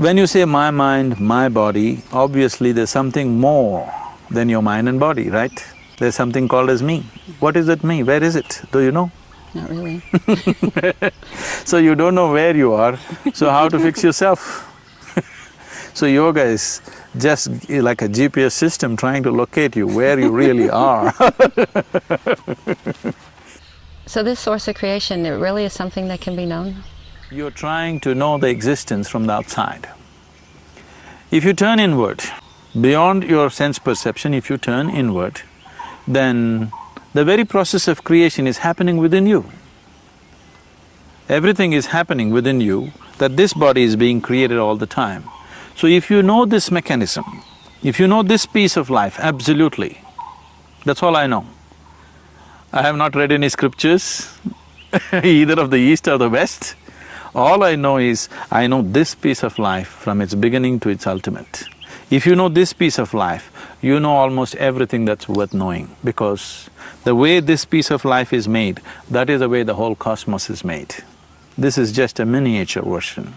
When you say my mind, my body, obviously there's something more than your mind and body, right? There's something called as me. What is that me? Where is it? Do you know? Not really. So you don't know where you are, so how to fix yourself? So yoga is just like a GPS system trying to locate you where you really are. So this source of creation, it really is something that can be known? You're trying to know the existence from the outside. If you turn inward, beyond your sense perception, if you turn inward, then the very process of creation is happening within you. Everything is happening within you, that this body is being created all the time. So if you know this mechanism, if you know this piece of life absolutely, that's all I know. I have not read any scriptures, either of the East or the West. All I know is, I know this piece of life from its beginning to its ultimate. If you know this piece of life, you know almost everything that's worth knowing, because the way this piece of life is made, that is the way the whole cosmos is made. This is just a miniature version.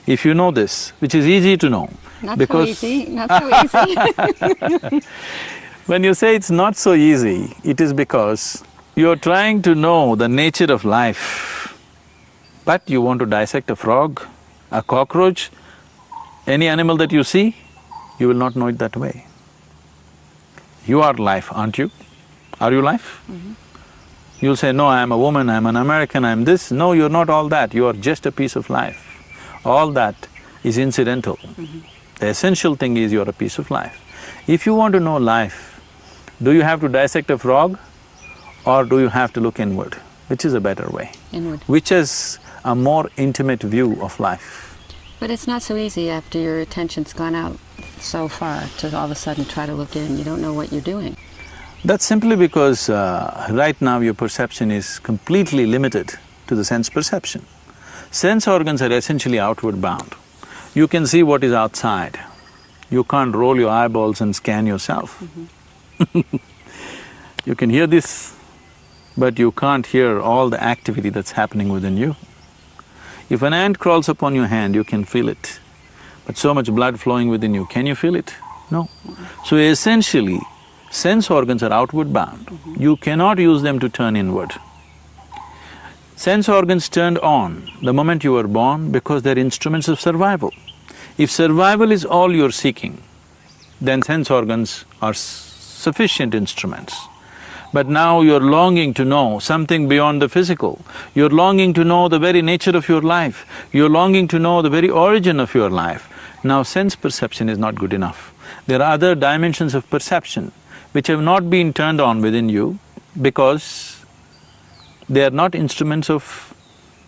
If you know this, which is easy to know, not because… so easy, not so easy. When you say it's not so easy, it is because you're trying to know the nature of life, but you want to dissect a frog, a cockroach, any animal that you see, you will not know it that way. You are life, aren't you? Are you life? You'll say, no, I am a woman, I am an American, I am this. No, you're not all that, you are just a piece of life. All that is incidental. The essential thing is you're a piece of life. If you want to know life, do you have to dissect a frog or do you have to look inward? Which is a better way? Inward. Which is a more intimate view of life. But it's not so easy after your attention's gone out so far to all of a sudden try to look in, you don't know what you're doing. That's simply because right now your perception is completely limited to the sense perception. Sense organs are essentially outward bound. You can see what is outside. You can't roll your eyeballs and scan yourself. You can hear this, but you can't hear all the activity that's happening within you. If an ant crawls upon your hand, you can feel it, but so much blood flowing within you, can you feel it? No. So essentially, sense organs are outward bound. You cannot use them to turn inward. Sense organs turned on the moment you were born because they're instruments of survival. If survival is all you're seeking, then sense organs are sufficient instruments. But now you're longing to know something beyond the physical. You're longing to know the very nature of your life. You're longing to know the very origin of your life. Now sense perception is not good enough. There are other dimensions of perception which have not been turned on within you because they are not instruments of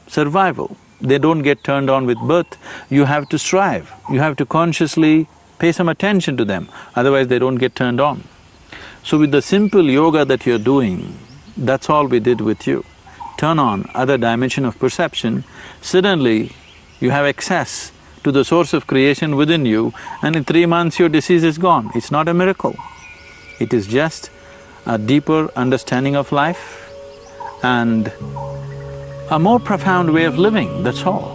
survival. They don't get turned on with birth. You have to strive. You have to consciously pay some attention to them, otherwise they don't get turned on. So with the simple yoga that you're doing, that's all we did with you. Turn on other dimension of perception, suddenly you have access to the source of creation within you, and in 3 months your disease is gone. It's not a miracle. It is just a deeper understanding of life and a more profound way of living, that's all.